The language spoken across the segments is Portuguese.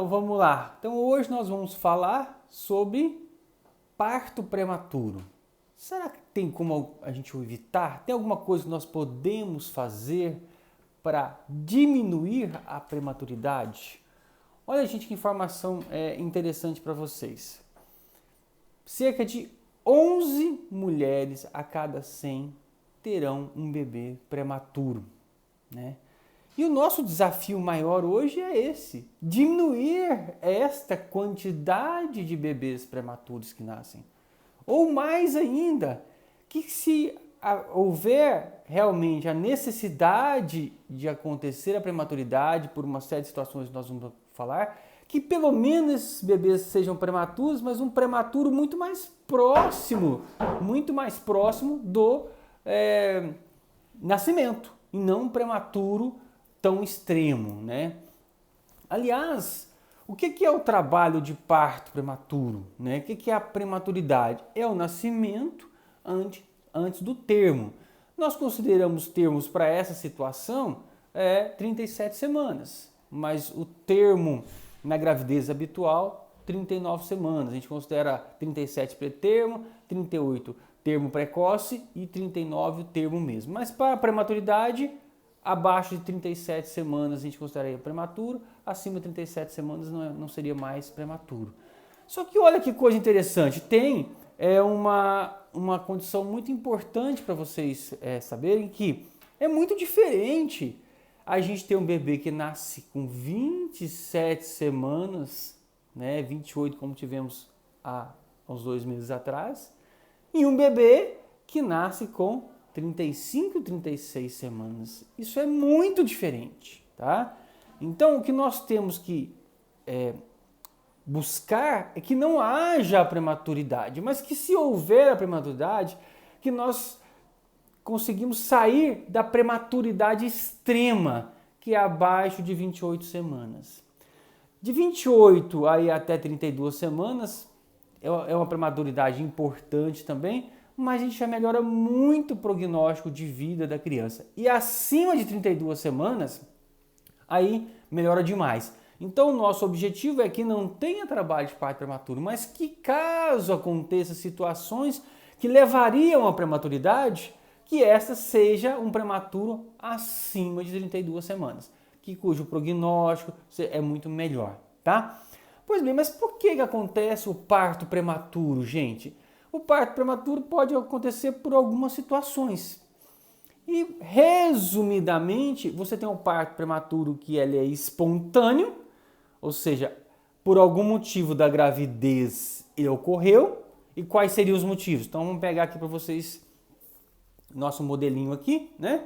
Então vamos lá. Então hoje nós vamos falar sobre parto prematuro. Será que tem como a gente evitar? Tem alguma coisa que nós podemos fazer para diminuir a prematuridade? Olha, gente, que informação interessante para vocês. Cerca de 11 mulheres a cada 100 terão um bebê prematuro, né? E o nosso desafio maior hoje é esse: diminuir esta quantidade de bebês prematuros que nascem. Ou mais ainda, que se houver realmente a necessidade de acontecer a prematuridade por uma série de situações que nós vamos falar, que pelo menos esses bebês sejam prematuros, mas um prematuro muito mais próximo do nascimento, e não um prematuro tão extremo, né? Aliás, o que é o trabalho de parto prematuro, né? O que é a prematuridade? É o nascimento antes do termo. Nós consideramos termos para essa situação 37 semanas, mas o termo na gravidez habitual, 39 semanas. A gente considera 37 pré-termo, 38 termo precoce e 39 o termo mesmo. Mas para a prematuridade, abaixo de 37 semanas a gente consideraria prematuro, acima de 37 semanas não seria mais prematuro. Só que olha que coisa interessante, tem uma condição muito importante para vocês saberem, que é muito diferente a gente ter um bebê que nasce com 27 semanas, né, 28 como tivemos há uns 2 meses atrás, e um bebê que nasce com 35, 36 semanas. Isso é muito diferente, tá? Então, o que nós temos que buscar é que não haja a prematuridade, mas que se houver a prematuridade, que nós conseguimos sair da prematuridade extrema, que é abaixo de 28 semanas. De 28 aí até 32 semanas é uma prematuridade importante também, mas a gente já melhora muito o prognóstico de vida da criança. E acima de 32 semanas, aí melhora demais. Então o nosso objetivo é que não tenha trabalho de parto prematuro, mas que caso aconteça situações que levariam à prematuridade, que essa seja um prematuro acima de 32 semanas, cujo prognóstico é muito melhor, tá? Pois bem, mas por que acontece o parto prematuro, gente? O parto prematuro pode acontecer por algumas situações. E, resumidamente, você tem um parto prematuro que ele é espontâneo, ou seja, por algum motivo da gravidez ele ocorreu. E quais seriam os motivos? Então, vamos pegar aqui para vocês nosso modelinho aqui, né?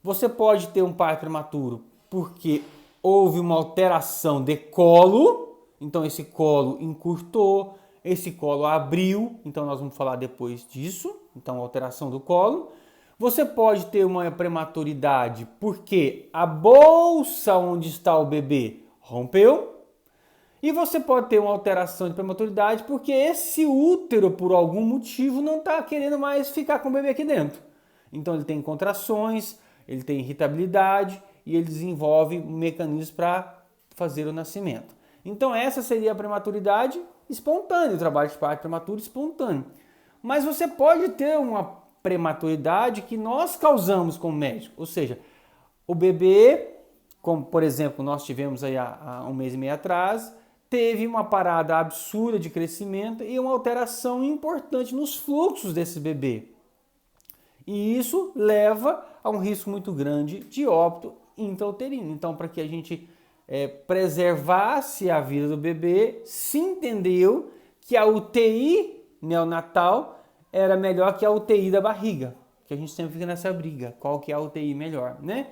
Você pode ter um parto prematuro porque houve uma alteração de colo, então esse colo encurtou, esse colo abriu, então nós vamos falar depois disso, então alteração do colo. Você pode ter uma prematuridade porque a bolsa onde está o bebê rompeu. E você pode ter uma alteração de prematuridade porque esse útero, por algum motivo, não está querendo mais ficar com o bebê aqui dentro. Então ele tem contrações, ele tem irritabilidade e ele desenvolve mecanismos para fazer o nascimento. Então essa seria a prematuridade espontânea, o trabalho de parto prematuro espontâneo. Mas você pode ter uma prematuridade que nós causamos como médico, ou seja, o bebê, como por exemplo nós tivemos aí há 1 mês e meio atrás, teve uma parada absurda de crescimento e uma alteração importante nos fluxos desse bebê. E isso leva a um risco muito grande de óbito intrauterino. Então, para que a gente preservasse a vida do bebê, se entendeu que a UTI neonatal era melhor que a UTI da barriga, que a gente sempre fica nessa briga, qual que é a UTI melhor, né?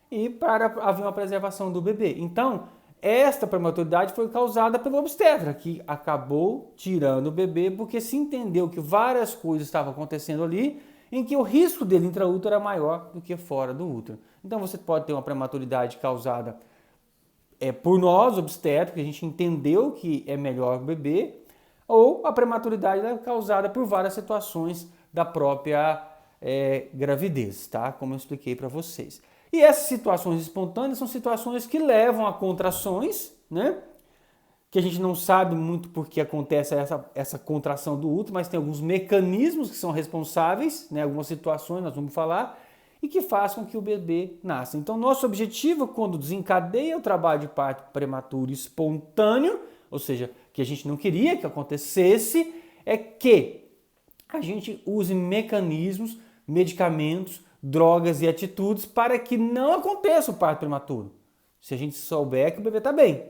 E para haver uma preservação do bebê. Então, esta prematuridade foi causada pelo obstetra, que acabou tirando o bebê porque se entendeu que várias coisas estavam acontecendo ali, em que o risco dele intraútero era maior do que fora do útero. Então você pode ter uma prematuridade causada por nós, obstetras, que a gente entendeu que é melhor o bebê, ou a prematuridade é causada por várias situações da própria gravidez, tá? Como eu expliquei para vocês. E essas situações espontâneas são situações que levam a contrações, né? que a gente não sabe muito por que acontece essa contração do útero, mas tem alguns mecanismos que são responsáveis, né, algumas situações nós vamos falar, e que façam que o bebê nasça. Então, nosso objetivo, quando desencadeia o trabalho de parto prematuro espontâneo, ou seja, que a gente não queria que acontecesse, é que a gente use mecanismos, medicamentos, drogas e atitudes para que não aconteça o parto prematuro. Se a gente souber que o bebê está bem.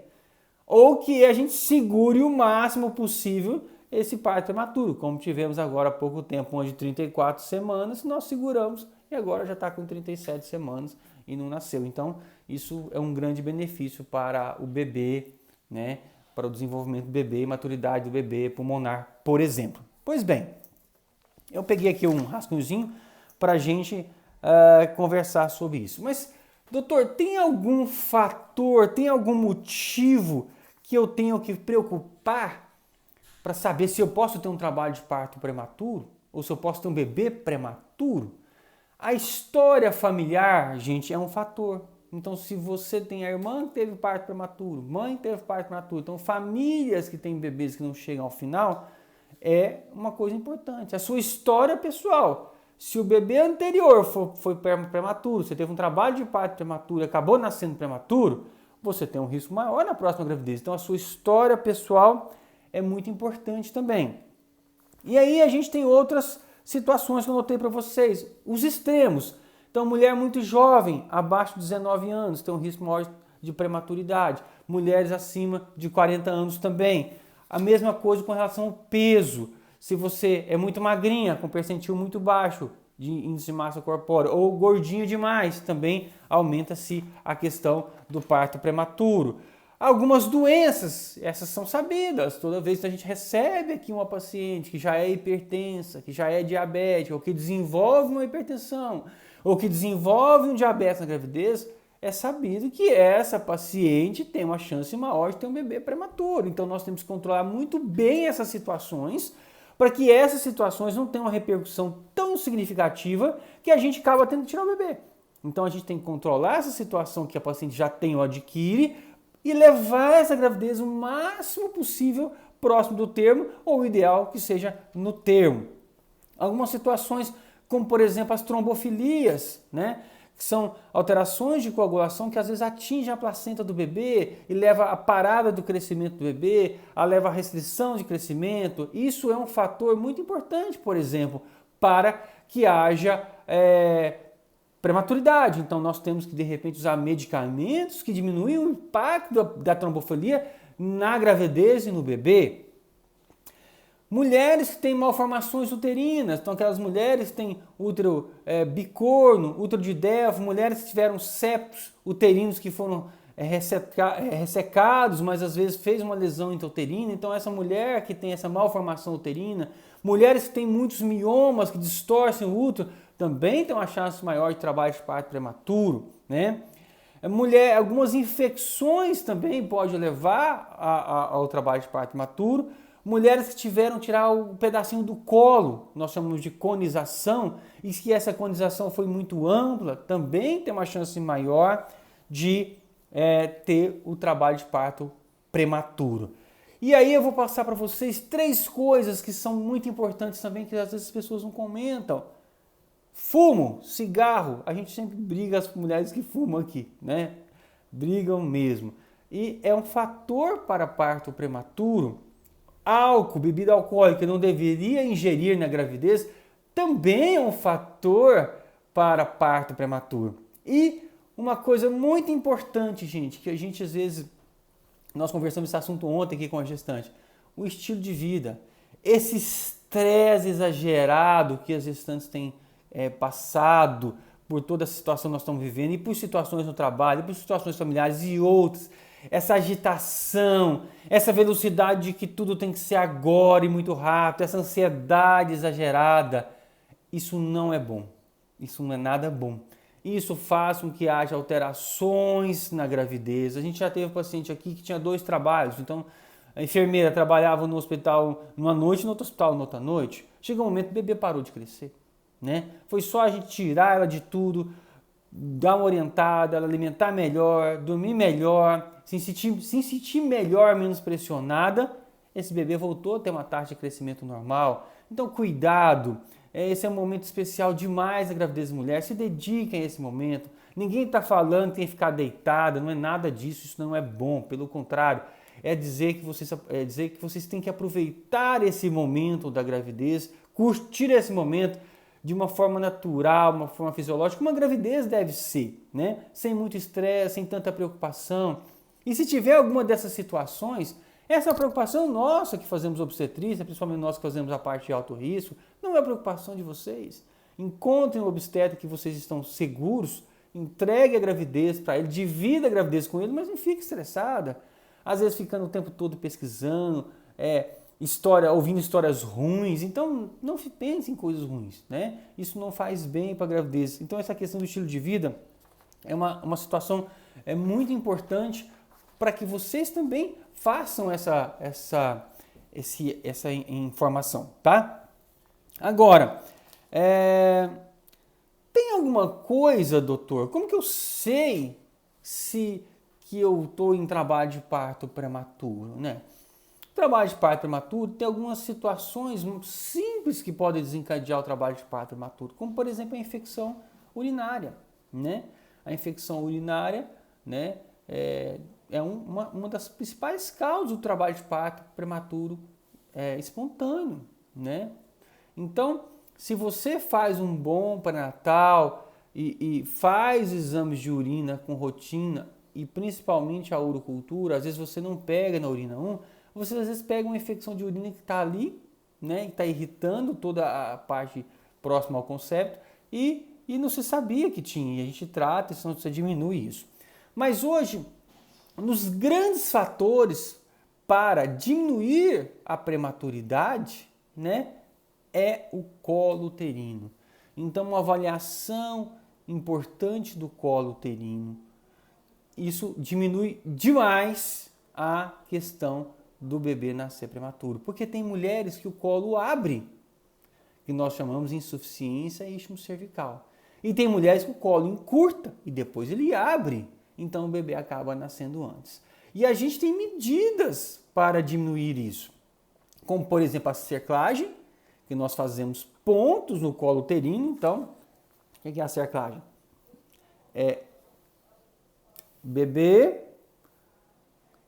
Ou que a gente segure o máximo possível esse parto prematuro, como tivemos agora há pouco tempo, onde 34 semanas nós seguramos e agora já está com 37 semanas e não nasceu. Então, isso é um grande benefício para o bebê, né? Para o desenvolvimento do bebê, maturidade do bebê pulmonar, por exemplo. Pois bem, eu peguei aqui um rascunhozinho para a gente conversar sobre isso. Mas, doutor, tem algum fator, tem algum motivo que eu tenho que preocupar para saber se eu posso ter um trabalho de parto prematuro ou se eu posso ter um bebê prematuro? A história familiar, gente, é um fator. Então, se você tem a irmã que teve parto prematuro, mãe que teve parto prematuro, então famílias que têm bebês que não chegam ao final, é uma coisa importante. A sua história pessoal. Se o bebê anterior foi prematuro, você teve um trabalho de parto prematuro e acabou nascendo prematuro, você tem um risco maior na próxima gravidez. Então, a sua história pessoal é muito importante também. E aí a gente tem outras situações que eu notei para vocês. Os extremos. Então, mulher muito jovem, abaixo de 19 anos, tem um risco maior de prematuridade. Mulheres acima de 40 anos também. A mesma coisa com relação ao peso. Se você é muito magrinha, com percentil muito baixo de índice de massa corpórea, ou gordinho demais, também aumenta-se a questão do parto prematuro. Algumas doenças, essas são sabidas. Toda vez que a gente recebe aqui uma paciente que já é hipertensa, que já é diabética, ou que desenvolve uma hipertensão, ou que desenvolve um diabetes na gravidez, é sabido que essa paciente tem uma chance maior de ter um bebê prematuro. Então nós temos que controlar muito bem essas situações, para que essas situações não tenham uma repercussão tão significativa que a gente acaba tendo que tirar o bebê. Então a gente tem que controlar essa situação que a paciente já tem ou adquire e levar essa gravidez o máximo possível próximo do termo, ou o ideal que seja no termo. Algumas situações, como por exemplo as trombofilias, né? Que são alterações de coagulação que às vezes atingem a placenta do bebê e leva à parada do crescimento do bebê, leva à restrição de crescimento. Isso é um fator muito importante, por exemplo, para que haja prematuridade. Então nós temos que de repente usar medicamentos que diminuem o impacto da trombofilia na gravidez e no bebê. Mulheres que têm malformações uterinas, então aquelas mulheres que têm útero bicorno, útero de Delphi, mulheres que tiveram septos uterinos que foram ressecados, mas às vezes fez uma lesão intrauterina, então essa mulher que tem essa malformação uterina, mulheres que têm muitos miomas que distorcem o útero, também tem uma chance maior de trabalho de parto prematuro, né? Algumas infecções também podem levar ao trabalho de parto prematuro. Mulheres que tiveram tirar o pedacinho do colo, nós chamamos de conização, e se essa conização foi muito ampla, também tem uma chance maior de ter o trabalho de parto prematuro. E aí eu vou passar para vocês 3 coisas que são muito importantes também, que às vezes as pessoas não comentam. Fumo, cigarro, a gente sempre briga as mulheres que fumam aqui, né? Brigam mesmo. E é um fator para parto prematuro. Álcool, bebida alcoólica, não deveria ingerir na gravidez, também é um fator para parto prematuro. E uma coisa muito importante, gente, que a gente às vezes, nós conversamos esse assunto ontem aqui com a gestante, o estilo de vida. Esse estresse exagerado que as gestantes têm passado por toda a situação que nós estamos vivendo, e por situações no trabalho, e por situações familiares e outras. Essa agitação, essa velocidade de que tudo tem que ser agora e muito rápido, essa ansiedade exagerada, isso não é bom, isso não é nada bom. Isso faz com que haja alterações na gravidez. A gente já teve um paciente aqui que tinha 2 trabalhos, então a enfermeira trabalhava no hospital numa noite e no outro hospital na outra noite. Chega um momento que o bebê parou de crescer, né? Foi só a gente tirar ela de tudo, dar uma orientada, ela alimentar melhor, dormir melhor, se sentir melhor, menos pressionada, esse bebê voltou a ter uma taxa de crescimento normal. Então, cuidado, esse é um momento especial demais da gravidez da mulher, se dediquem a esse momento. Ninguém está falando que tem que ficar deitada, não é nada disso, isso não é bom, pelo contrário, é dizer que vocês têm que aproveitar esse momento da gravidez, curtir esse momento de uma forma natural, uma forma fisiológica, como a gravidez deve ser, né? Sem muito estresse, sem tanta preocupação. E se tiver alguma dessas situações, essa é uma preocupação nossa que fazemos obstetrícia, principalmente nós que fazemos a parte de alto risco, não é preocupação de vocês. Encontrem um obstetra que vocês estão seguros, entregue a gravidez para ele, divida a gravidez com ele, mas não fique estressada. Às vezes ficando o tempo todo pesquisando, ouvindo histórias ruins, então não pense em coisas ruins, né? Isso não faz bem para a gravidez. Então essa questão do estilo de vida é uma situação muito importante para que vocês também façam essa informação, tá? Agora, tem alguma coisa, doutor? Como que eu sei que eu estou em trabalho de parto prematuro, né? Trabalho de parto prematuro tem algumas situações simples que podem desencadear o trabalho de parto prematuro, como por exemplo a infecção urinária, né? A infecção urinária, né, é uma das principais causas do trabalho de parto prematuro espontâneo, né? Então, se você faz um bom pré-natal e faz exames de urina com rotina e principalmente a urocultura, às vezes você não pega na urina 1, você às vezes pega uma infecção de urina que está ali, né, que está irritando toda a parte próxima ao concepto e não se sabia que tinha. E a gente trata, senão você diminui isso. Mas hoje, um dos grandes fatores para diminuir a prematuridade, né, é o colo uterino. Então, uma avaliação importante do colo uterino, isso diminui demais a questão do bebê nascer prematuro, porque tem mulheres que o colo abre, que nós chamamos de insuficiência istmo-cervical, e tem mulheres que o colo encurta e depois ele abre, então o bebê acaba nascendo antes. E a gente tem medidas para diminuir isso, como por exemplo a cerclagem, que nós fazemos pontos no colo uterino. Então, o que é a cerclagem? Bebê,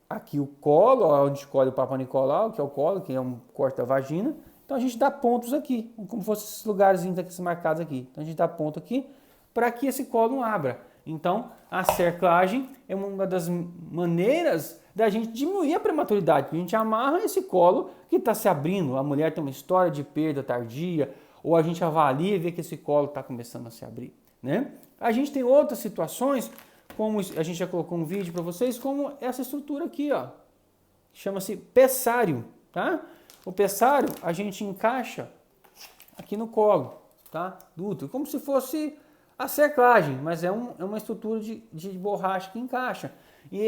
aqui o colo, onde escolhe o Papa Nicolau, que é o colo, que é um corte da vagina. Então a gente dá pontos aqui, como se fossem esses lugarzinhos aqui marcados aqui. Então a gente dá ponto aqui para que esse colo não abra. Então a cerclagem é uma das maneiras da gente diminuir a prematuridade. A gente amarra esse colo que está se abrindo. A mulher tem uma história de perda tardia, ou a gente avalia e vê que esse colo está começando a se abrir, né? A gente tem outras situações, como a gente já colocou um vídeo para vocês, como essa estrutura aqui, ó, chama-se pessário, tá? O pessário a gente encaixa aqui no colo, tá? Do útero, como se fosse a cerclagem, mas é uma estrutura de borracha que encaixa. E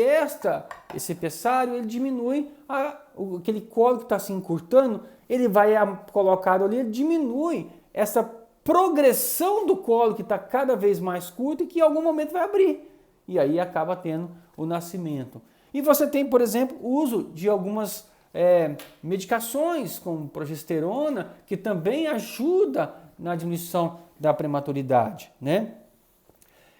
esse pessário, ele diminui aquele colo que está se encurtando, ele vai colocado ali, ele diminui essa progressão do colo que está cada vez mais curto e que em algum momento vai abrir. E aí acaba tendo o nascimento. E você tem, por exemplo, o uso de algumas medicações, como progesterona, que também ajuda na diminuição da prematuridade, né?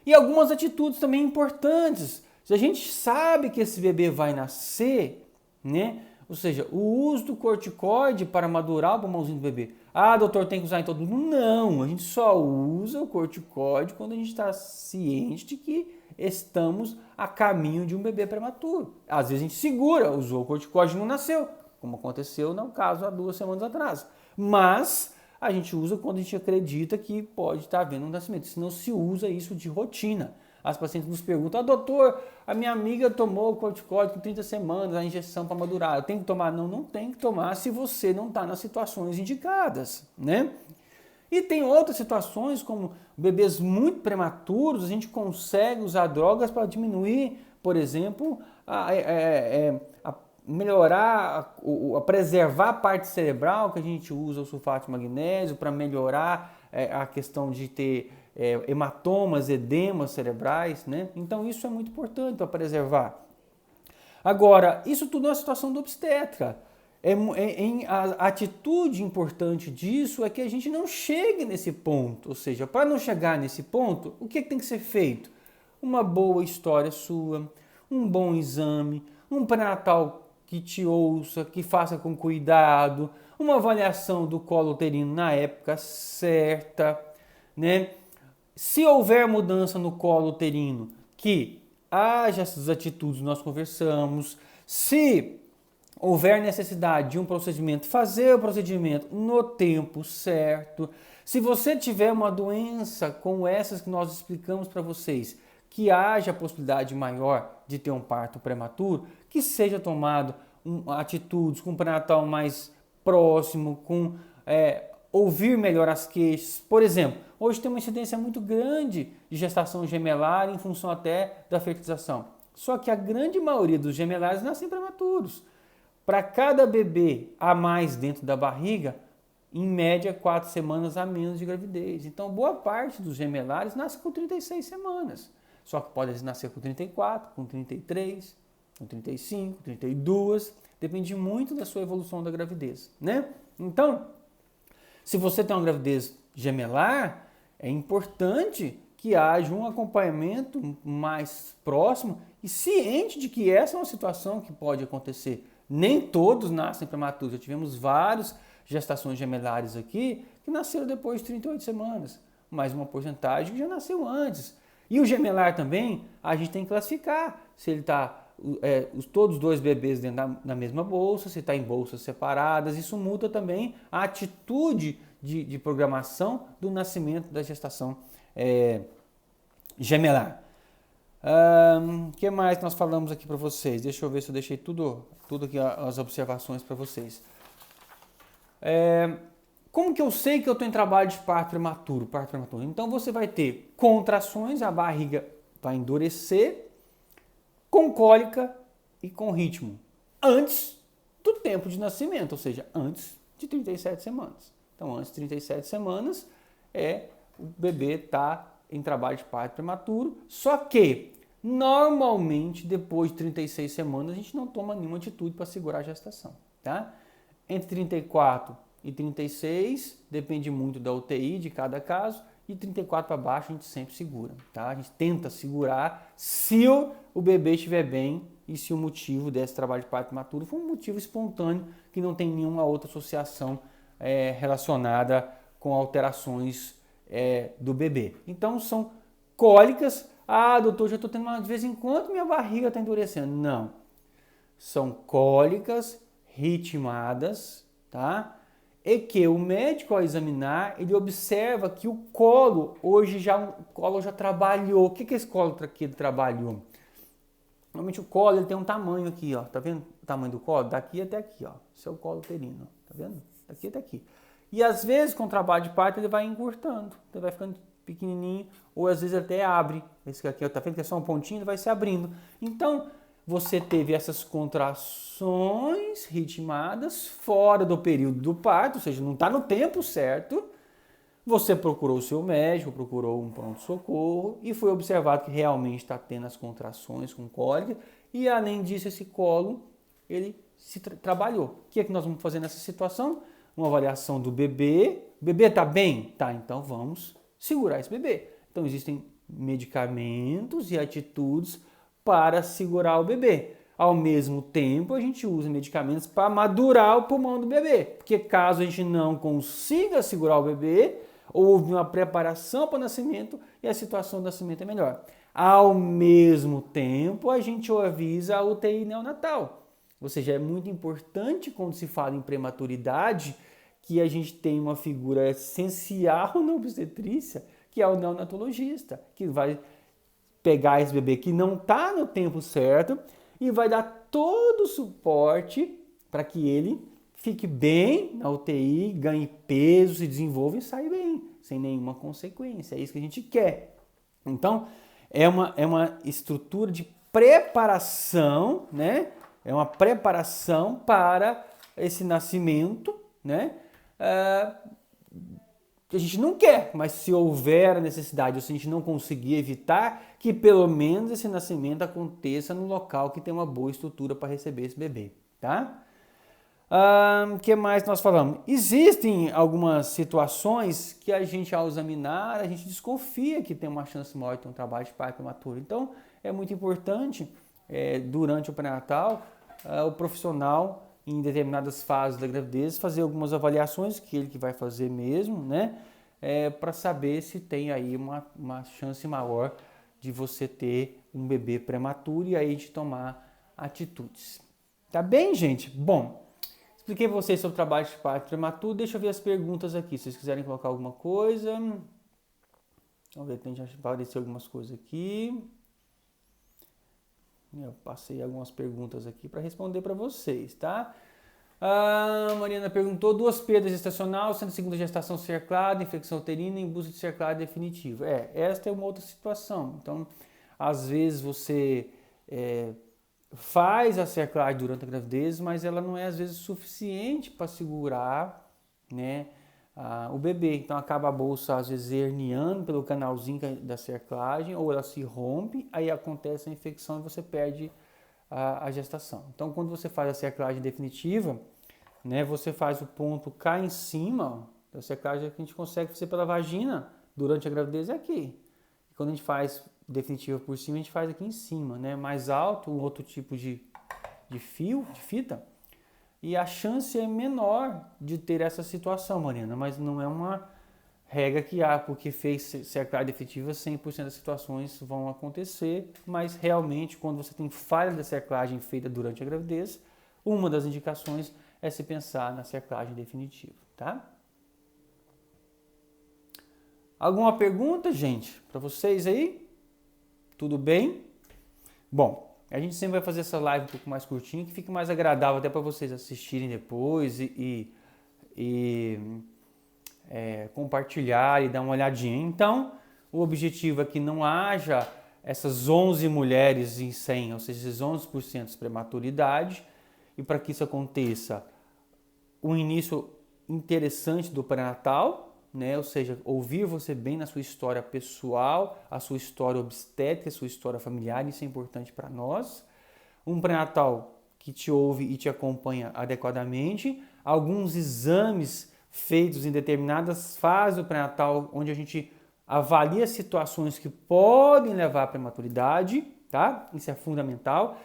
E algumas atitudes também importantes. Se a gente sabe que esse bebê vai nascer, né? Ou seja, o uso do corticoide para madurar o pulmãozinho do bebê. Ah, doutor, tem que usar em todo mundo? Não, a gente só usa o corticoide quando a gente está ciente de que estamos a caminho de um bebê prematuro. Às vezes a gente segura, usou o corticoide e não nasceu, como aconteceu no caso há 2 semanas atrás. Mas a gente usa quando a gente acredita que pode estar havendo um nascimento, senão se usa isso de rotina. As pacientes nos perguntam, doutor, a minha amiga tomou o corticoide com 30 semanas, a injeção para madurar, eu tenho que tomar? Não, não tem que tomar se você não está nas situações indicadas, né? E tem outras situações, como bebês muito prematuros, a gente consegue usar drogas para diminuir, por exemplo, melhorar, preservar a parte cerebral, que a gente usa o sulfato de magnésio para melhorar a questão de ter hematomas, edemas cerebrais, né? Então isso é muito importante para preservar. Agora, isso tudo é uma situação do obstetra. A atitude importante disso é que a gente não chegue nesse ponto. Ou seja, para não chegar nesse ponto, o que tem que ser feito? Uma boa história sua, um bom exame, um pré-natal que te ouça, que faça com cuidado, uma avaliação do colo uterino na época certa, né? Se houver mudança no colo uterino, que haja essas atitudes que nós conversamos. Se houver necessidade de um procedimento, fazer o procedimento no tempo certo. Se você tiver uma doença como essas que nós explicamos para vocês, que haja possibilidade maior de ter um parto prematuro, que seja tomado atitudes com um pré-natal mais próximo, com ouvir melhor as queixas. Por exemplo, hoje tem uma incidência muito grande de gestação gemelar em função até da fertilização. Só que a grande maioria dos gemelares nascem prematuros. Para cada bebê a mais dentro da barriga, em média 4 semanas a menos de gravidez. Então, boa parte dos gemelares nasce com 36 semanas. Só que pode nascer com 34, com 33, com 35, 32. Depende muito da sua evolução da gravidez, né? Então, se você tem uma gravidez gemelar, é importante que haja um acompanhamento mais próximo e ciente de que essa é uma situação que pode acontecer. Nem todos nascem prematuros. Já tivemos várias gestações gemelares aqui que nasceram depois de 38 semanas, mas uma porcentagem que já nasceu antes. E o gemelar também, a gente tem que classificar se ele está todos os dois bebês dentro da mesma bolsa, se está em bolsas separadas. Isso muda também a atitude de programação do nascimento da gestação gemelar. O que mais nós falamos aqui para vocês? Deixa eu ver se eu deixei tudo aqui as observações para vocês. Como que eu sei que eu estou em trabalho de parto prematuro? Então você vai ter contrações, a barriga vai endurecer, com cólica e com ritmo, antes do tempo de nascimento, ou seja, antes de 37 semanas. Então, antes de 37 semanas, o bebê está em trabalho de parto prematuro, só que, normalmente, depois de 36 semanas, a gente não toma nenhuma atitude para segurar a gestação, tá? Entre 34 e 36, depende muito da UTI de cada caso, e 34 para baixo a gente sempre segura, tá? A gente tenta segurar se o bebê estiver bem e se o motivo desse trabalho de parto prematuro for um motivo espontâneo, que não tem nenhuma outra associação relacionada com alterações do bebê. Então são cólicas. Ah, doutor, já estou tendo de vez em quando minha barriga está endurecendo. Não. São cólicas ritmadas, tá? E que o médico, ao examinar, ele observa que o colo já trabalhou. O que esse colo aqui trabalhou? Normalmente o colo ele tem um tamanho aqui, ó. Tá vendo o tamanho do colo? Daqui até aqui, ó. Esse é o colo uterino, tá vendo? Daqui até aqui. E às vezes com o trabalho de parto ele vai encurtando, ele vai ficando pequenininho, ou às vezes até abre. Esse aqui, ó, tá vendo que é só um pontinho, ele vai se abrindo. Então, você teve essas contrações ritmadas fora do período do parto, ou seja, não está no tempo certo. Você procurou o seu médico, procurou um pronto-socorro e foi observado que realmente está tendo as contrações com cólica. E além disso, esse colo, ele se trabalhou. O que é que nós vamos fazer nessa situação? Uma avaliação do bebê. O bebê está bem? Tá, então vamos segurar esse bebê. Então existem medicamentos e atitudes para segurar o bebê. Ao mesmo tempo, a gente usa medicamentos para madurar o pulmão do bebê. Porque caso a gente não consiga segurar o bebê, houve uma preparação para o nascimento e a situação do nascimento é melhor. Ao mesmo tempo, a gente avisa a UTI neonatal. Ou seja, é muito importante quando se fala em prematuridade que a gente tem uma figura essencial na obstetrícia, que é o neonatologista, que vai pegar esse bebê que não está no tempo certo e vai dar todo o suporte para que ele fique bem na UTI, ganhe peso, se desenvolva e saia bem, sem nenhuma consequência. É isso que a gente quer. Então, é uma estrutura de preparação, né? É uma preparação para esse nascimento, né? a gente não quer, mas se houver a necessidade, ou se a gente não conseguir evitar, que pelo menos esse nascimento aconteça no local que tem uma boa estrutura para receber esse bebê, tá? O que mais nós falamos? Existem algumas situações que a gente, ao examinar, a gente desconfia que tem uma chance maior de ter um trabalho de parto prematuro. Então, é muito importante, durante o pré-natal, o profissional, em determinadas fases da gravidez, fazer algumas avaliações, que ele que vai fazer mesmo, né? Para saber se tem aí uma chance maior de você ter um bebê prematuro e aí de tomar atitudes. Tá bem, gente? Bom, expliquei para vocês sobre o trabalho de parto prematuro. Deixa eu ver as perguntas aqui. Se vocês quiserem colocar alguma coisa. Vamos ver, tem já aparecer algumas coisas aqui. Eu passei algumas perguntas aqui para responder para vocês, tá? A Mariana perguntou: 2 perdas gestacional, sendo segunda gestação cerclada, infecção uterina em busca de cerclado definitivo. Esta é uma outra situação. Então, às vezes você faz a cerclagem durante a gravidez, mas ela não é às vezes suficiente para segurar, né, o bebê. Então acaba a bolsa às vezes herniando pelo canalzinho da cerclagem, ou ela se rompe, aí acontece a infecção e você perde a gestação. Então quando você faz a cerclagem definitiva, né, você faz o ponto cá em cima da cerclagem que a gente consegue fazer pela vagina durante a gravidez aqui. E quando a gente faz definitiva por cima, a gente faz aqui em cima, né? Mais alto, um outro tipo de fio, de fita, e a chance é menor de ter essa situação, Mariana, mas não é uma regra que porque fez cerclagem definitiva, 100% das situações vão acontecer, mas realmente quando você tem falha da cerclagem feita durante a gravidez, uma das indicações é se pensar na cerclagem definitiva, tá? Alguma pergunta, gente, para vocês aí? Tudo bem? Bom, a gente sempre vai fazer essa live um pouco mais curtinha, que fique mais agradável até para vocês assistirem depois e compartilhar e dar uma olhadinha. Então, o objetivo é que não haja essas 11 mulheres em 100, ou seja, esses 11% de prematuridade, e para que isso aconteça, um início interessante do pré-natal, né? Ou seja, ouvir você bem na sua história pessoal, a sua história obstétrica, a sua história familiar, isso é importante para nós. Um pré-natal que te ouve e te acompanha adequadamente. Alguns exames feitos em determinadas fases do pré-natal, onde a gente avalia situações que podem levar à prematuridade, tá? Isso é fundamental.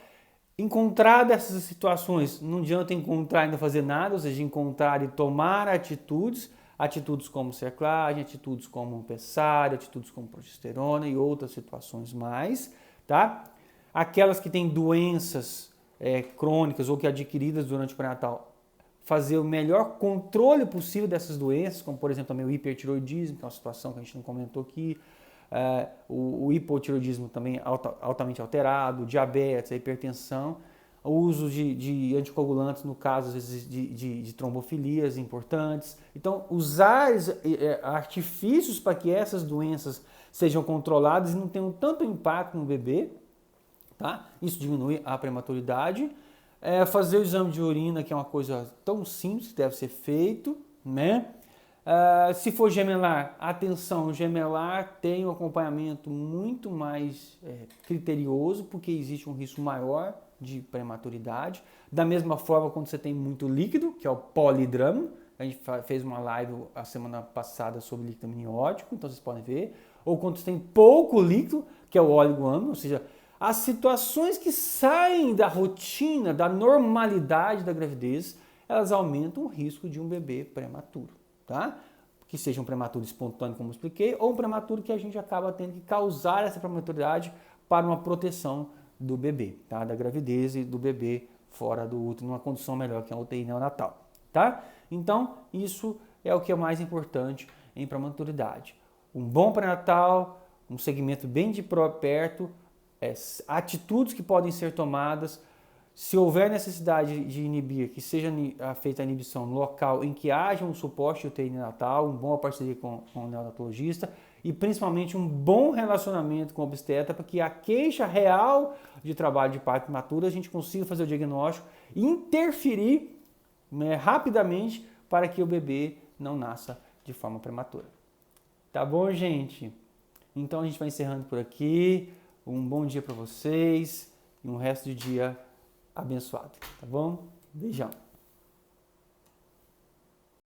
Encontrar dessas situações, não adianta encontrar e não fazer nada, ou seja, encontrar e tomar atitudes como cerclagem, atitudes como pessárea, atitudes como progesterona e outras situações mais, tá? Aquelas que têm doenças crônicas ou que adquiridas durante o pré-natal, fazer o melhor controle possível dessas doenças, como por exemplo também o hipertiroidismo, que é uma situação que a gente não comentou aqui, o hipotiroidismo também altamente alterado, diabetes, a hipertensão, o uso de anticoagulantes, no caso, às vezes, de trombofilias importantes. Então, usar artifícios para que essas doenças sejam controladas e não tenham tanto impacto no bebê, tá? Isso diminui a prematuridade. Fazer o exame de urina, que é uma coisa tão simples que deve ser feito, né? Se for gemelar, atenção, gemelar tem um acompanhamento muito mais criterioso, porque existe um risco maior de prematuridade. Da mesma forma, quando você tem muito líquido, que é o polidramo, a gente fez uma live a semana passada sobre líquido amniótico, então vocês podem ver. Ou quando você tem pouco líquido, que é o oligoâmino, ou seja, as situações que saem da rotina, da normalidade da gravidez, elas aumentam o risco de um bebê prematuro, tá? Que seja um prematuro espontâneo, como eu expliquei, ou um prematuro que a gente acaba tendo que causar essa prematuridade para uma proteção do bebê, tá? Da gravidez e do bebê fora do útero, numa condição melhor que a UTI neonatal, tá? Então, isso é o que é mais importante em prematuridade. Um bom pré-natal, um segmento bem de perto, atitudes que podem ser tomadas. Se houver necessidade de inibir, que seja feita a inibição no local em que haja um suporte de UTI neonatal, uma boa parceria com o neonatologista e principalmente um bom relacionamento com o obstetra para que a queixa real de trabalho de parto prematuro a gente consiga fazer o diagnóstico e interferir rapidamente para que o bebê não nasça de forma prematura. Tá bom, gente? Então a gente vai encerrando por aqui. Um bom dia para vocês e um resto de dia abençoado, tá bom? Beijão.